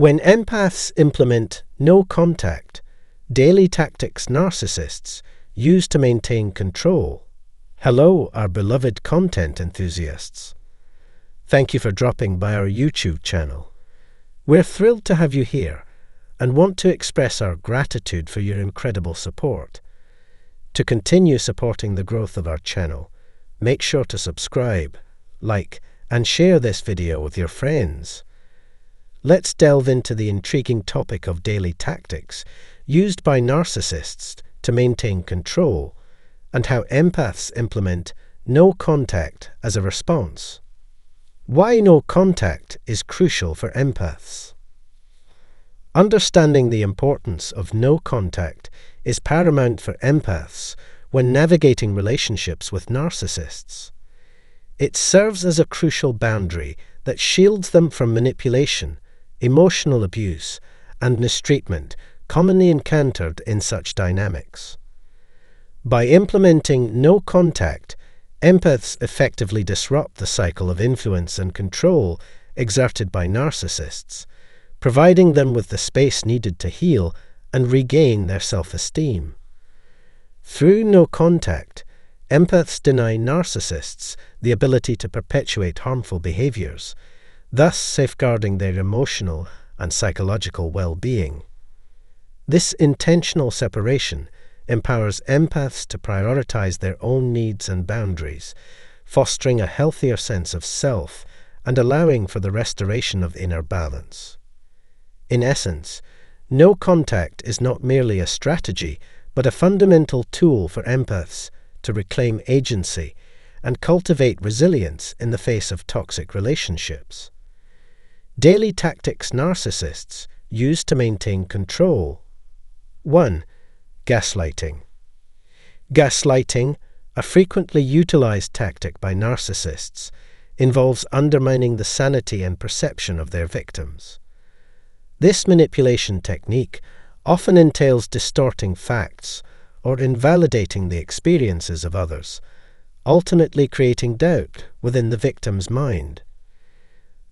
When empaths implement no contact, daily tactics narcissists use to maintain control. Hello, our beloved content enthusiasts. Thank you for dropping by our YouTube channel. We're thrilled to have you here and want to express our gratitude for your incredible support. To continue supporting the growth of our channel, make sure to subscribe, like, and share this video with your friends. Let's delve into the intriguing topic of daily tactics used by narcissists to maintain control and how empaths implement no contact as a response. Why no contact is crucial for empaths. Understanding the importance of no contact is paramount for empaths when navigating relationships with narcissists. It serves as a crucial boundary that shields them from manipulation, emotional abuse, and mistreatment commonly encountered in such dynamics. By implementing no contact, empaths effectively disrupt the cycle of influence and control exerted by narcissists, providing them with the space needed to heal and regain their self-esteem. Through no contact, empaths deny narcissists the ability to perpetuate harmful behaviors, thus safeguarding their emotional and psychological well-being. This intentional separation empowers empaths to prioritize their own needs and boundaries, fostering a healthier sense of self and allowing for the restoration of inner balance. In essence, no contact is not merely a strategy, but a fundamental tool for empaths to reclaim agency and cultivate resilience in the face of toxic relationships. Daily tactics narcissists use to maintain control. 1. Gaslighting. Gaslighting, a frequently utilized tactic by narcissists, involves undermining the sanity and perception of their victims. This manipulation technique often entails distorting facts or invalidating the experiences of others, ultimately creating doubt within the victim's mind.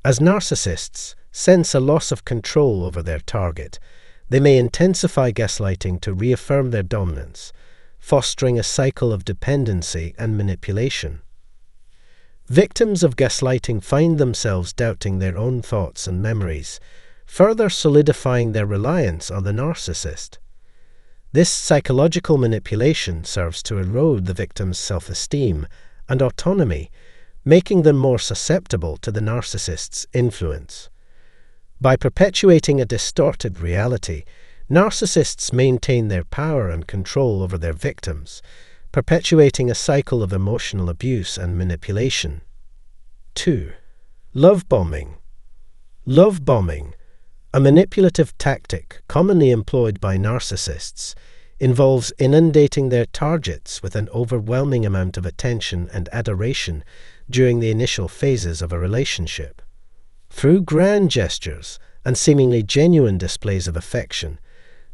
As narcissists sense a loss of control over their target, they may intensify gaslighting to reaffirm their dominance, fostering a cycle of dependency and manipulation. Victims of gaslighting find themselves doubting their own thoughts and memories, further solidifying their reliance on the narcissist. This psychological manipulation serves to erode the victim's self-esteem and autonomy, making them more susceptible to the narcissist's influence. By perpetuating a distorted reality, narcissists maintain their power and control over their victims, perpetuating a cycle of emotional abuse and manipulation. 2. Love bombing. Love bombing, a manipulative tactic commonly employed by narcissists, involves inundating their targets with an overwhelming amount of attention and adoration during the initial phases of a relationship. Through grand gestures and seemingly genuine displays of affection,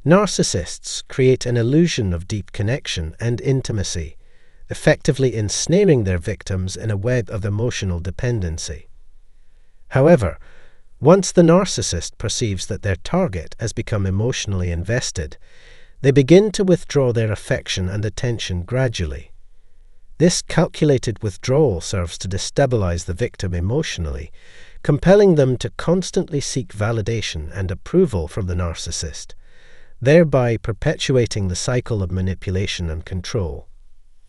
narcissists create an illusion of deep connection and intimacy, effectively ensnaring their victims in a web of emotional dependency. However, once the narcissist perceives that their target has become emotionally invested, they begin to withdraw their affection and attention gradually. This calculated withdrawal serves to destabilize the victim emotionally, compelling them to constantly seek validation and approval from the narcissist, thereby perpetuating the cycle of manipulation and control.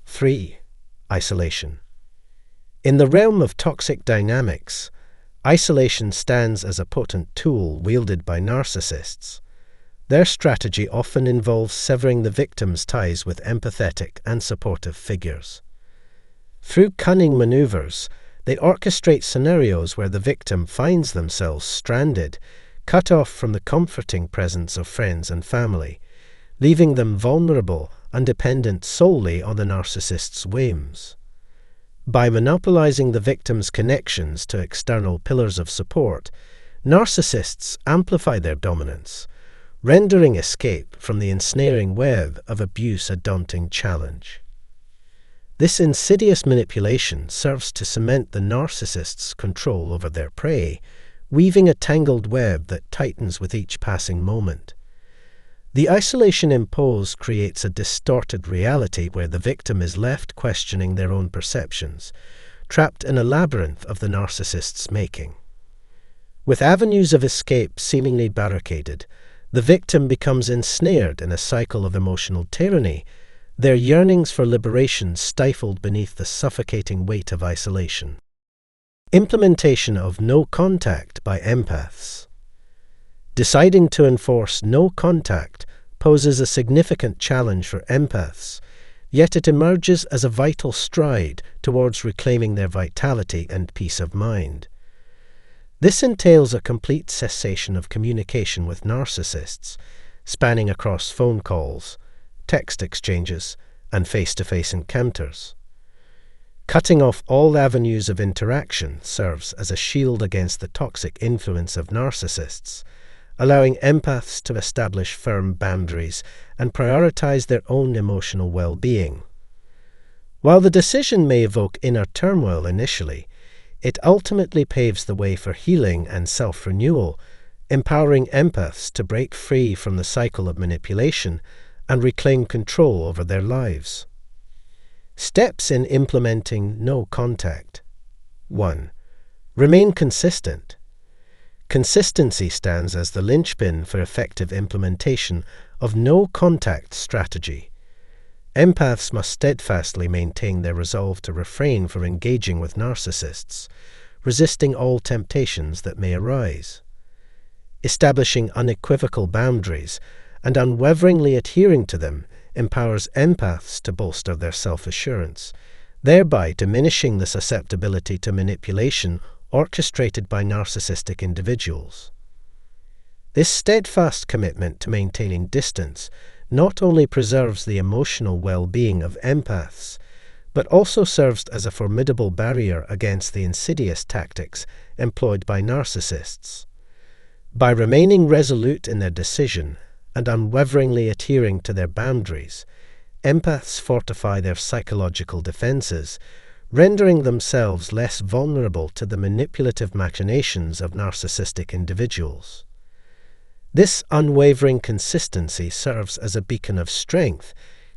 3. Isolation. In the realm of toxic dynamics, isolation stands as a potent tool wielded by narcissists. Their strategy often involves severing the victim's ties with empathetic and supportive figures. Through cunning maneuvers, they orchestrate scenarios where the victim finds themselves stranded, cut off from the comforting presence of friends and family, leaving them vulnerable and dependent solely on the narcissist's whims. By monopolizing the victim's connections to external pillars of support, narcissists amplify their dominance, rendering escape from the ensnaring web of abuse a daunting challenge. This insidious manipulation serves to cement the narcissist's control over their prey, weaving a tangled web that tightens with each passing moment. The isolation imposed creates a distorted reality where the victim is left questioning their own perceptions, trapped in a labyrinth of the narcissist's making. With avenues of escape seemingly barricaded, the victim becomes ensnared in a cycle of emotional tyranny, their yearnings for liberation stifled beneath the suffocating weight of isolation. Implementation of no contact by empaths. Deciding to enforce no contact poses a significant challenge for empaths, yet it emerges as a vital stride towards reclaiming their vitality and peace of mind. This entails a complete cessation of communication with narcissists, spanning across phone calls, text exchanges, and face-to-face encounters. Cutting off all avenues of interaction serves as a shield against the toxic influence of narcissists, allowing empaths to establish firm boundaries and prioritize their own emotional well-being. While the decision may evoke inner turmoil initially, it ultimately paves the way for healing and self-renewal, empowering empaths to break free from the cycle of manipulation and reclaim control over their lives. Steps in implementing no contact. 1. Remain consistent. Consistency stands as the linchpin for effective implementation of no contact strategy. Empaths must steadfastly maintain their resolve to refrain from engaging with narcissists, resisting all temptations that may arise. Establishing unequivocal boundaries and unwaveringly adhering to them empowers empaths to bolster their self-assurance, thereby diminishing the susceptibility to manipulation orchestrated by narcissistic individuals. This steadfast commitment to maintaining distance not only preserves the emotional well-being of empaths, but also serves as a formidable barrier against the insidious tactics employed by narcissists. By remaining resolute in their decision and unwaveringly adhering to their boundaries, empaths fortify their psychological defenses, rendering themselves less vulnerable to the manipulative machinations of narcissistic individuals. This unwavering consistency serves as a beacon of strength,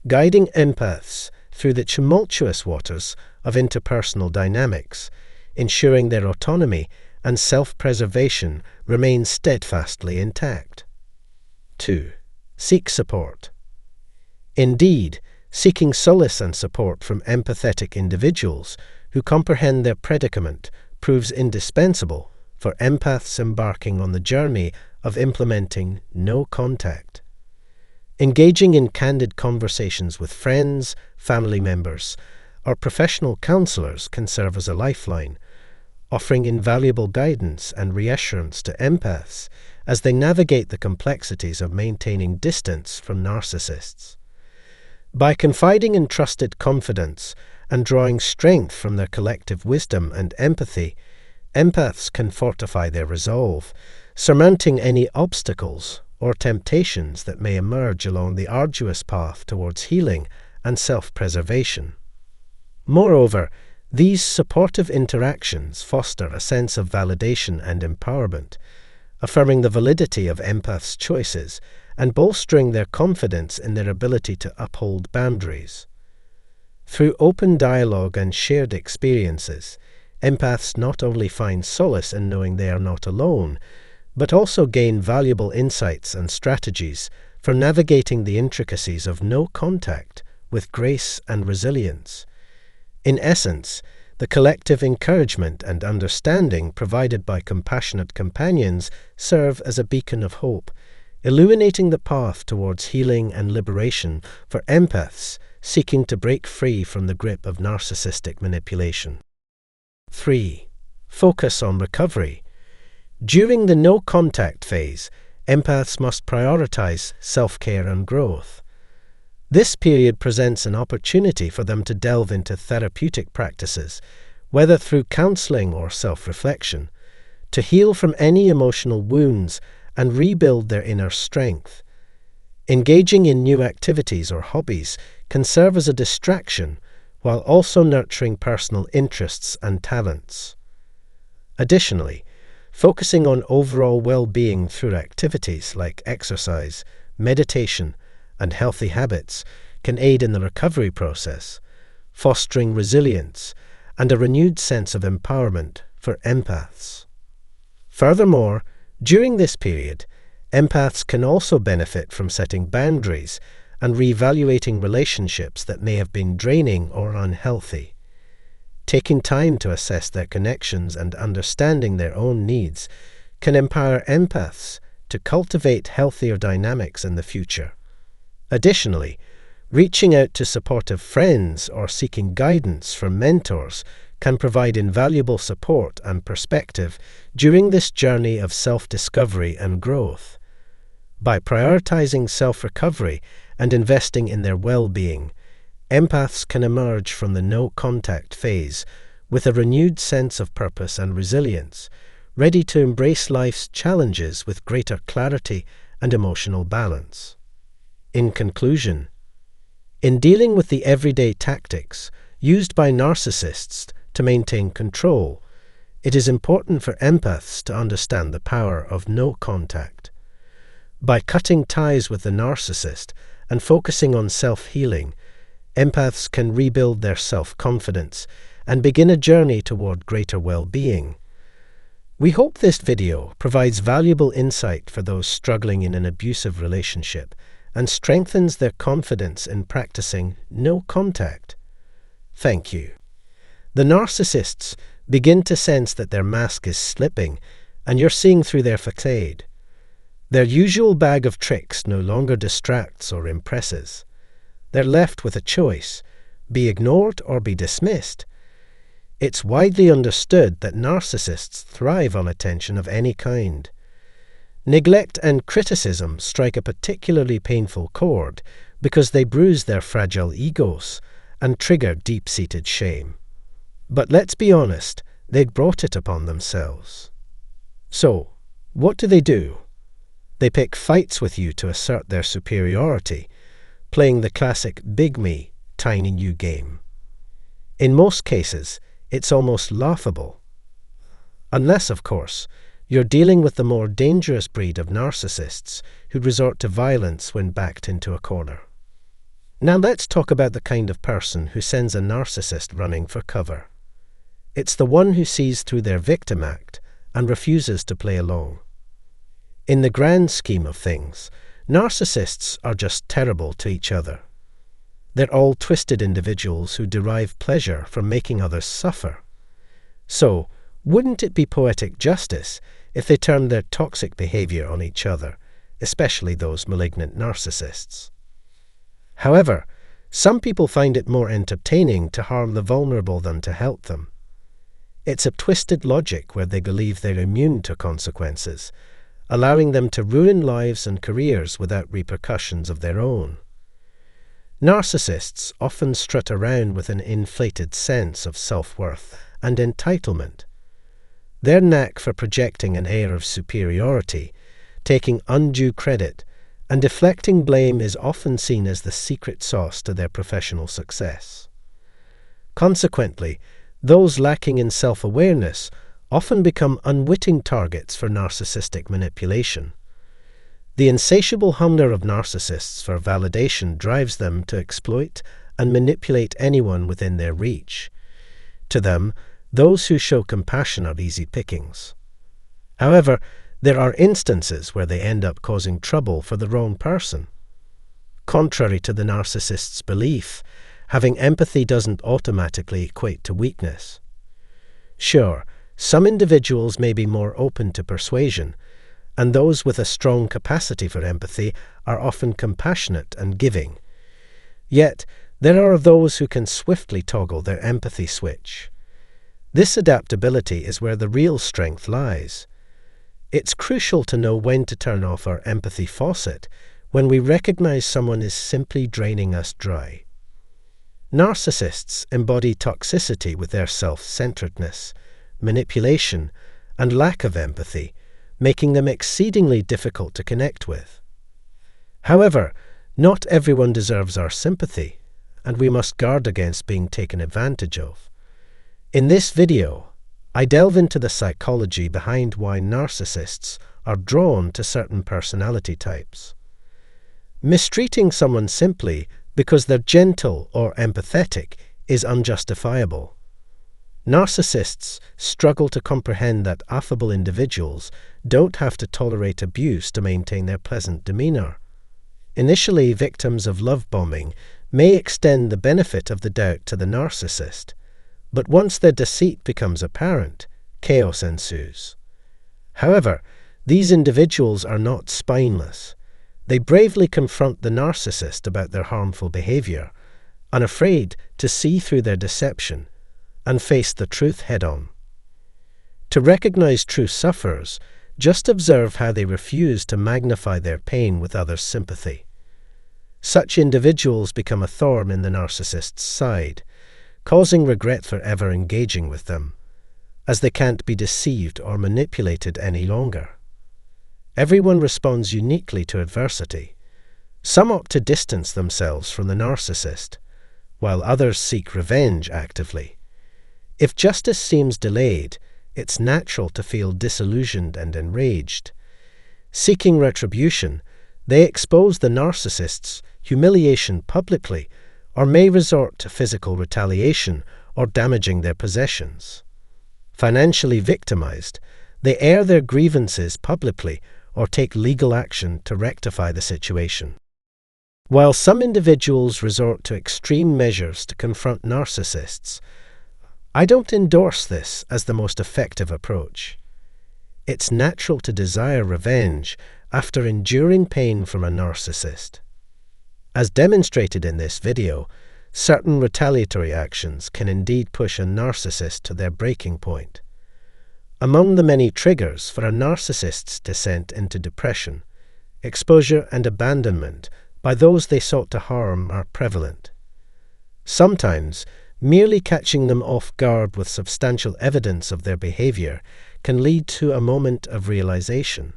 guiding empaths through the tumultuous waters of interpersonal dynamics, ensuring their autonomy and self-preservation remain steadfastly intact. 2. Seek support. Indeed, seeking solace and support from empathetic individuals who comprehend their predicament proves indispensable for empaths embarking on the journey of implementing no contact. Engaging in candid conversations with friends, family members, or professional counselors can serve as a lifeline, offering invaluable guidance and reassurance to empaths as they navigate the complexities of maintaining distance from narcissists. By confiding in trusted confidence and drawing strength from their collective wisdom and empathy, empaths can fortify their resolve, surmounting any obstacles or temptations that may emerge along the arduous path towards healing and self-preservation. Moreover, these supportive interactions foster a sense of validation and empowerment, affirming the validity of empaths' choices and bolstering their confidence in their ability to uphold boundaries. Through open dialogue and shared experiences, empaths not only find solace in knowing they are not alone, but also gain valuable insights and strategies for navigating the intricacies of no contact with grace and resilience. In essence, the collective encouragement and understanding provided by compassionate companions serve as a beacon of hope, illuminating the path towards healing and liberation for empaths seeking to break free from the grip of narcissistic manipulation. 3. Focus on recovery. During the no-contact phase, empaths must prioritize self-care and growth. This period presents an opportunity for them to delve into therapeutic practices, whether through counseling or self-reflection, to heal from any emotional wounds and rebuild their inner strength. Engaging in new activities or hobbies can serve as a distraction while also nurturing personal interests and talents. Additionally, Focusing on overall well-being through activities like exercise, meditation, and healthy habits can aid in the recovery process, fostering resilience and a renewed sense of empowerment for empaths. Furthermore, during this period, empaths can also benefit from setting boundaries and reevaluating relationships that may have been draining or unhealthy. Taking time to assess their connections and understanding their own needs can empower empaths to cultivate healthier dynamics in the future. Additionally, reaching out to supportive friends or seeking guidance from mentors can provide invaluable support and perspective during this journey of self-discovery and growth. By prioritizing self-recovery and investing in their well-being, empaths can emerge from the no-contact phase with a renewed sense of purpose and resilience, ready to embrace life's challenges with greater clarity and emotional balance. In conclusion, in dealing with the everyday tactics used by narcissists to maintain control, it is important for empaths to understand the power of no contact. By cutting ties with the narcissist and focusing on self-healing, empaths can rebuild their self-confidence and begin a journey toward greater well-being. We hope this video provides valuable insight for those struggling in an abusive relationship and strengthens their confidence in practicing no contact. Thank you. The narcissists begin to sense that their mask is slipping and you're seeing through their facade. Their usual bag of tricks no longer distracts or impresses. They're left with a choice: be ignored or be dismissed. It's widely understood that narcissists thrive on attention of any kind. Neglect and criticism strike a particularly painful chord because they bruise their fragile egos and trigger deep-seated shame. But let's be honest, they'd brought it upon themselves. So, what do? They pick fights with you to assert their superiority, playing the classic big me, tiny you game. In most cases, it's almost laughable. Unless, of course, you're dealing with the more dangerous breed of narcissists who resort to violence when backed into a corner. Now let's talk about the kind of person who sends a narcissist running for cover. It's the one who sees through their victim act and refuses to play along. In the grand scheme of things, narcissists are just terrible to each other. They're all twisted individuals who derive pleasure from making others suffer. So, wouldn't it be poetic justice if they turned their toxic behavior on each other, especially those malignant narcissists? However, some people find it more entertaining to harm the vulnerable than to help them. It's a twisted logic where they believe they're immune to consequences, allowing them to ruin lives and careers without repercussions of their own. Narcissists often strut around with an inflated sense of self-worth and entitlement. Their knack for projecting an air of superiority, taking undue credit, and deflecting blame is often seen as the secret sauce to their professional success. Consequently, those lacking in self-awareness often become unwitting targets for narcissistic manipulation. The insatiable hunger of narcissists for validation drives them to exploit and manipulate anyone within their reach. To them, those who show compassion are easy pickings. However, there are instances where they end up causing trouble for the wrong person. Contrary to the narcissist's belief, having empathy doesn't automatically equate to weakness. Sure, some individuals may be more open to persuasion, and those with a strong capacity for empathy are often compassionate and giving. Yet, there are those who can swiftly toggle their empathy switch. This adaptability is where the real strength lies. It's crucial to know when to turn off our empathy faucet when we recognize someone is simply draining us dry. Narcissists embody toxicity with their self-centeredness, manipulation, and lack of empathy, making them exceedingly difficult to connect with. However, not everyone deserves our sympathy, and we must guard against being taken advantage of. In this video, I delve into the psychology behind why narcissists are drawn to certain personality types. Mistreating someone simply because they're gentle or empathetic is unjustifiable. Narcissists struggle to comprehend that affable individuals don't have to tolerate abuse to maintain their pleasant demeanor. Initially, victims of love bombing may extend the benefit of the doubt to the narcissist, but once their deceit becomes apparent, chaos ensues. However, these individuals are not spineless. They bravely confront the narcissist about their harmful behavior, unafraid to see through their deception and face the truth head-on. To recognize true sufferers, just observe how they refuse to magnify their pain with others' sympathy. Such individuals become a thorn in the narcissist's side, causing regret for ever engaging with them, as they can't be deceived or manipulated any longer. Everyone responds uniquely to adversity. Some opt to distance themselves from the narcissist, while others seek revenge actively. If justice seems delayed, it's natural to feel disillusioned and enraged. Seeking retribution, they expose the narcissist's humiliation publicly, or may resort to physical retaliation or damaging their possessions. Financially victimized, they air their grievances publicly or take legal action to rectify the situation. While some individuals resort to extreme measures to confront narcissists, I don't endorse this as the most effective approach. It's natural to desire revenge after enduring pain from a narcissist. As demonstrated in this video, certain retaliatory actions can indeed push a narcissist to their breaking point. Among the many triggers for a narcissist's descent into depression, exposure and abandonment by those they sought to harm are prevalent. Sometimes, merely catching them off guard with substantial evidence of their behavior can lead to a moment of realization.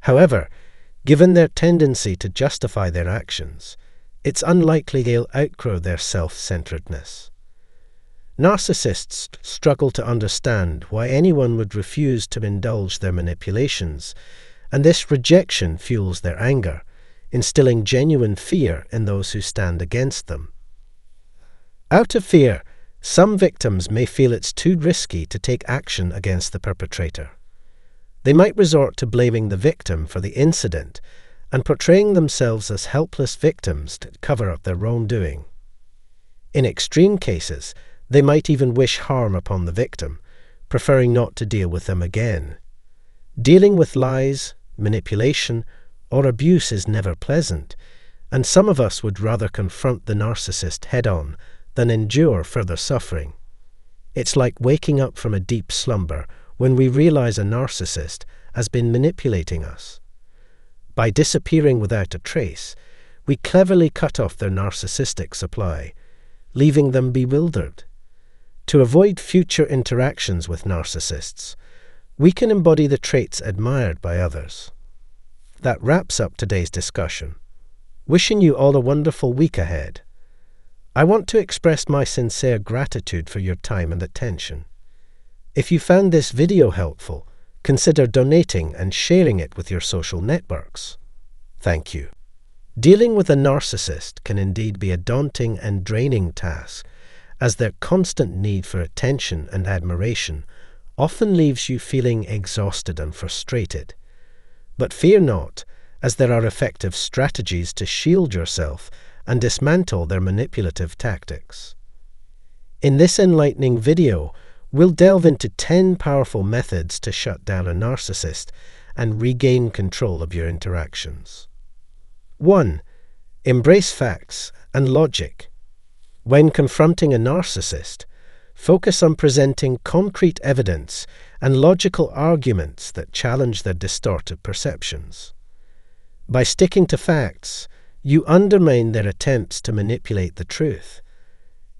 However, given their tendency to justify their actions, it's unlikely they'll outgrow their self-centeredness. Narcissists struggle to understand why anyone would refuse to indulge their manipulations, and this rejection fuels their anger, instilling genuine fear in those who stand against them. Out of fear, some victims may feel it's too risky to take action against the perpetrator. They might resort to blaming the victim for the incident and portraying themselves as helpless victims to cover up their wrongdoing. In extreme cases, they might even wish harm upon the victim, preferring not to deal with them again. Dealing with lies, manipulation, or abuse is never pleasant, and some of us would rather confront the narcissist head-on than endure further suffering. It's like waking up from a deep slumber when we realize a narcissist has been manipulating us. By disappearing without a trace, we cleverly cut off their narcissistic supply, leaving them bewildered. To avoid future interactions with narcissists, we can embody the traits admired by others. That wraps up today's discussion. Wishing you all a wonderful week ahead. I want to express my sincere gratitude for your time and attention. If you found this video helpful, consider donating and sharing it with your social networks. Thank you. Dealing with a narcissist can indeed be a daunting and draining task, as their constant need for attention and admiration often leaves you feeling exhausted and frustrated. But fear not, as there are effective strategies to shield yourself and dismantle their manipulative tactics. In this enlightening video, we'll delve into 10 powerful methods to shut down a narcissist and regain control of your interactions. 1. Embrace facts and logic. When confronting a narcissist, focus on presenting concrete evidence and logical arguments that challenge their distorted perceptions. By sticking to facts, you undermine their attempts to manipulate the truth.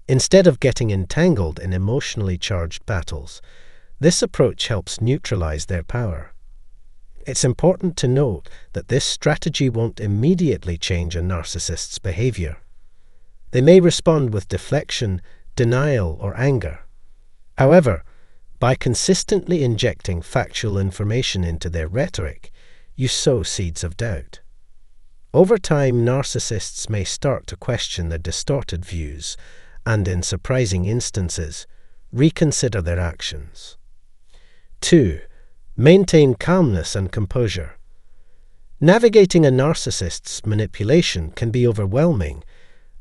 Instead of getting entangled in emotionally charged battles, this approach helps neutralize their power. It's important to note that this strategy won't immediately change a narcissist's behavior. They may respond with deflection, denial, or anger. However, By consistently injecting factual information into their rhetoric, you sow seeds of doubt. Over time, narcissists may start to question their distorted views and, in surprising instances, reconsider their actions. 2. Maintain calmness and composure. Navigating a narcissist's manipulation can be overwhelming,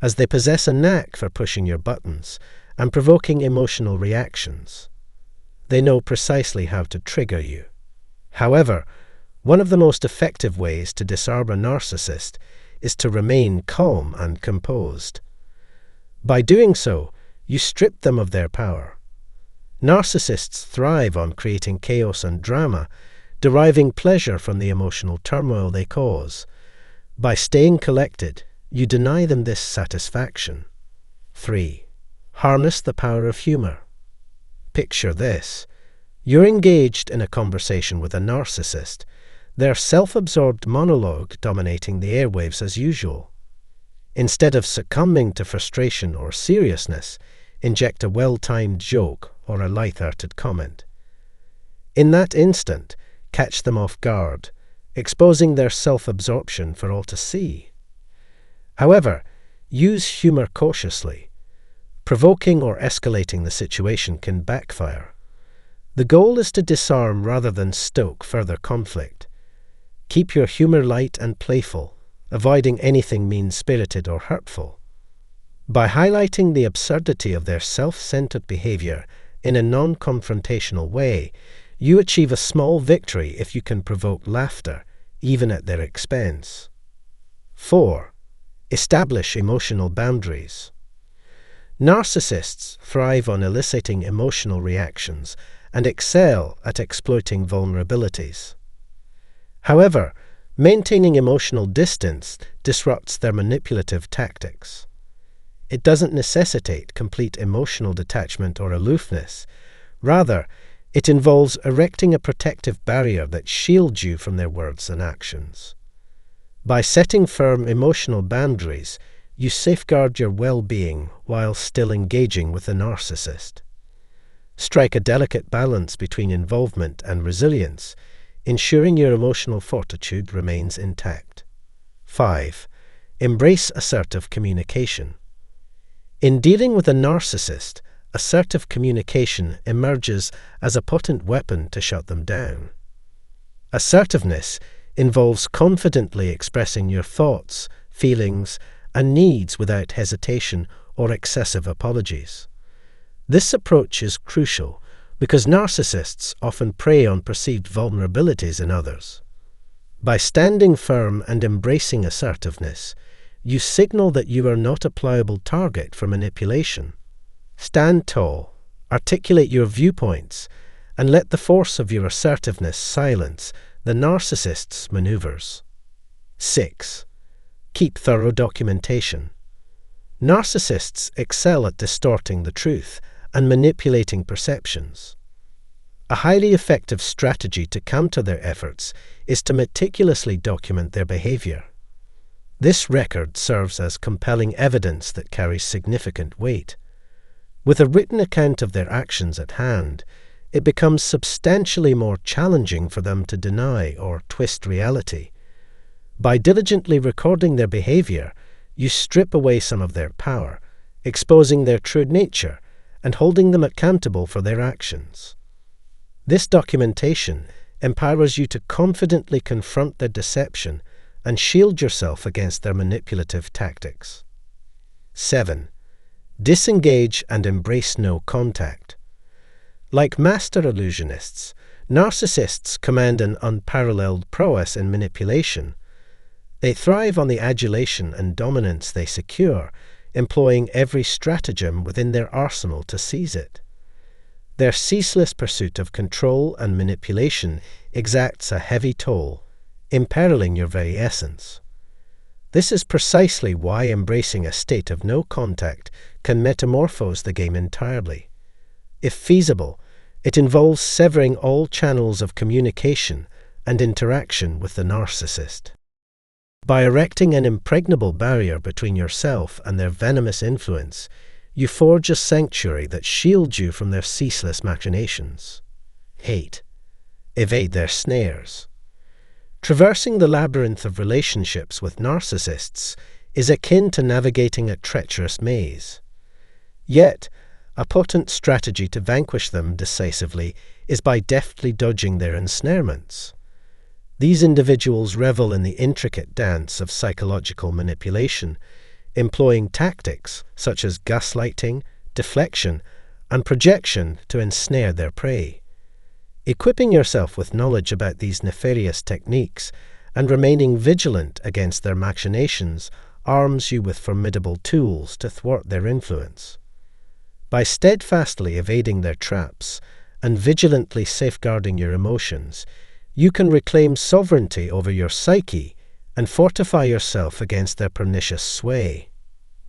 as they possess a knack for pushing your buttons and provoking emotional reactions. They know precisely how to trigger you. However, one of the most effective ways to disarm a narcissist is to remain calm and composed. By doing so, you strip them of their power. Narcissists thrive on creating chaos and drama, deriving pleasure from the emotional turmoil they cause. By staying collected, you deny them this satisfaction. 3. Harness the power of humor. Picture this. You're engaged in a conversation with a narcissist, their self-absorbed monologue dominating the airwaves as usual. Instead of succumbing to frustration or seriousness, inject a well-timed joke or a light-hearted comment. In that instant, catch them off guard, exposing their self-absorption for all to see. However, use humor cautiously. Provoking or escalating the situation can backfire. The goal is to disarm rather than stoke further conflict. Keep your humor light and playful, avoiding anything mean-spirited or hurtful. By highlighting the absurdity of their self-centered behavior in a non-confrontational way, you achieve a small victory if you can provoke laughter, even at their expense. 4. Establish emotional boundaries. Narcissists thrive on eliciting emotional reactions and excel at exploiting vulnerabilities. However, maintaining emotional distance disrupts their manipulative tactics. It doesn't necessitate complete emotional detachment or aloofness. Rather, it involves erecting a protective barrier that shields you from their words and actions. By setting firm emotional boundaries, you safeguard your well-being while still engaging with the narcissist. Strike a delicate balance between involvement and resilience, ensuring your emotional fortitude remains intact. 5. Embrace assertive communication. In dealing with a narcissist, assertive communication emerges as a potent weapon to shut them down. Assertiveness involves confidently expressing your thoughts, feelings, and needs without hesitation or excessive apologies. This approach is crucial because narcissists often prey on perceived vulnerabilities in others. By standing firm and embracing assertiveness, you signal that you are not a pliable target for manipulation. Stand tall, articulate your viewpoints, and let the force of your assertiveness silence the narcissist's maneuvers. 6. Keep thorough documentation. Narcissists excel at distorting the truth and manipulating perceptions. A highly effective strategy to counter their efforts is to meticulously document their behavior. This record serves as compelling evidence that carries significant weight. With a written account of their actions at hand, it becomes substantially more challenging for them to deny or twist reality. By diligently recording their behavior, you strip away some of their power, exposing their true nature and holding them accountable for their actions. This documentation empowers you to confidently confront their deception and shield yourself against their manipulative tactics. 7. Disengage and embrace no contact. Like master illusionists, narcissists command an unparalleled prowess in manipulation. They thrive on the adulation and dominance they secure, employing every stratagem within their arsenal to seize it. Their ceaseless pursuit of control and manipulation exacts a heavy toll, imperiling your very essence. This is precisely why embracing a state of no contact can metamorphose the game entirely. If feasible, it involves severing all channels of communication and interaction with the narcissist. By erecting an impregnable barrier between yourself and their venomous influence, you forge a sanctuary that shields you from their ceaseless machinations. 8. Evade their snares. Traversing the labyrinth of relationships with narcissists is akin to navigating a treacherous maze. Yet, a potent strategy to vanquish them decisively is by deftly dodging their ensnarements. These individuals revel in the intricate dance of psychological manipulation, employing tactics such as gaslighting, deflection, and projection to ensnare their prey. Equipping yourself with knowledge about these nefarious techniques and remaining vigilant against their machinations arms you with formidable tools to thwart their influence. By steadfastly evading their traps and vigilantly safeguarding your emotions, you can reclaim sovereignty over your psyche and fortify yourself against their pernicious sway.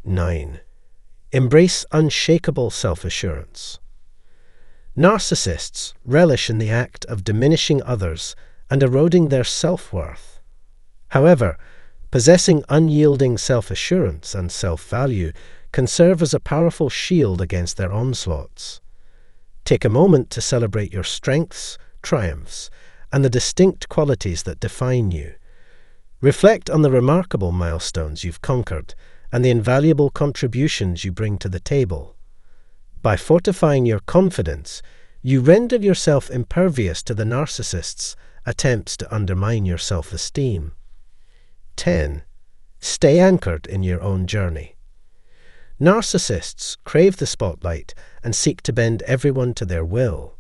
9. Embrace unshakable self-assurance. Narcissists relish in the act of diminishing others and eroding their self-worth. However, possessing unyielding self-assurance and self-value can serve as a powerful shield against their onslaughts. Take a moment to celebrate your strengths, triumphs, and the distinct qualities that define you. Reflect on the remarkable milestones you've conquered and the invaluable contributions you bring to the table. By fortifying your confidence, you render yourself impervious to the narcissist's attempts to undermine your self-esteem. 10. Stay anchored in your own journey. Narcissists crave the spotlight and seek to bend everyone to their will.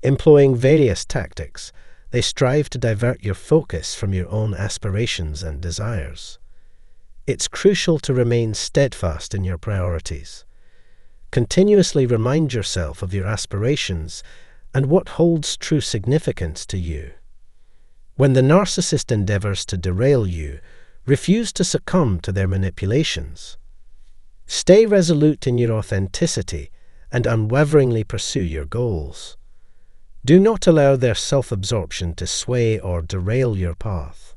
Employing various tactics, they strive to divert your focus from your own aspirations and desires. It's crucial to remain steadfast in your priorities. Continuously remind yourself of your aspirations and what holds true significance to you. When the narcissist endeavors to derail you, refuse to succumb to their manipulations. Stay resolute in your authenticity and unwaveringly pursue your goals. Do not allow their self-absorption to sway or derail your path.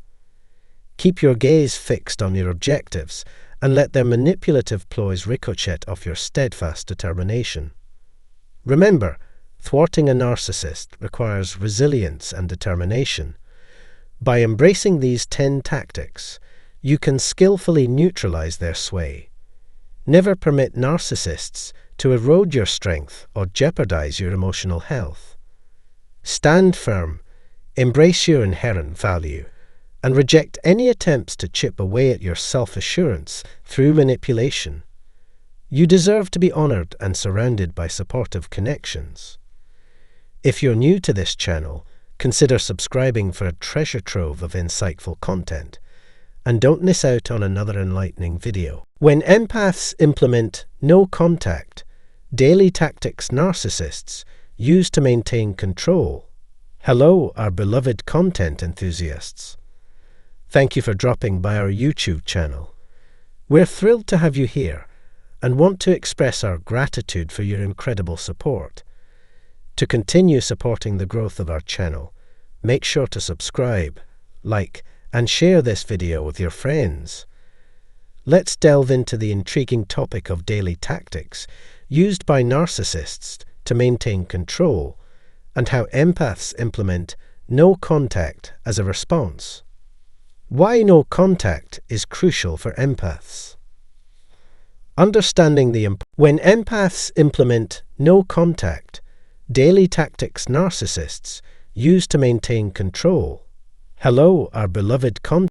Keep your gaze fixed on your objectives and let their manipulative ploys ricochet off your steadfast determination. Remember, thwarting a narcissist requires resilience and determination. By embracing these 10 tactics, you can skillfully neutralize their sway. Never permit narcissists to erode your strength or jeopardize your emotional health. Stand firm, embrace your inherent value, and reject any attempts to chip away at your self-assurance through manipulation. You deserve to be honored and surrounded by supportive connections. If you're new to this channel, consider subscribing for a treasure trove of insightful content, and don't miss out on another enlightening video. When empaths implement no contact, daily tactics narcissists use to maintain control. Hello, our beloved content enthusiasts. Thank you for dropping by our YouTube channel. We're thrilled to have you here and want to express our gratitude for your incredible support. To continue supporting the growth of our channel, make sure to subscribe, like, and share this video with your friends. Let's delve into the intriguing topic of daily tactics used by narcissists to maintain control, and how empaths implement no contact as a response. Why no contact is crucial for empaths. Understanding when empaths implement no contact, daily tactics narcissists use to maintain control. Hello, our beloved content.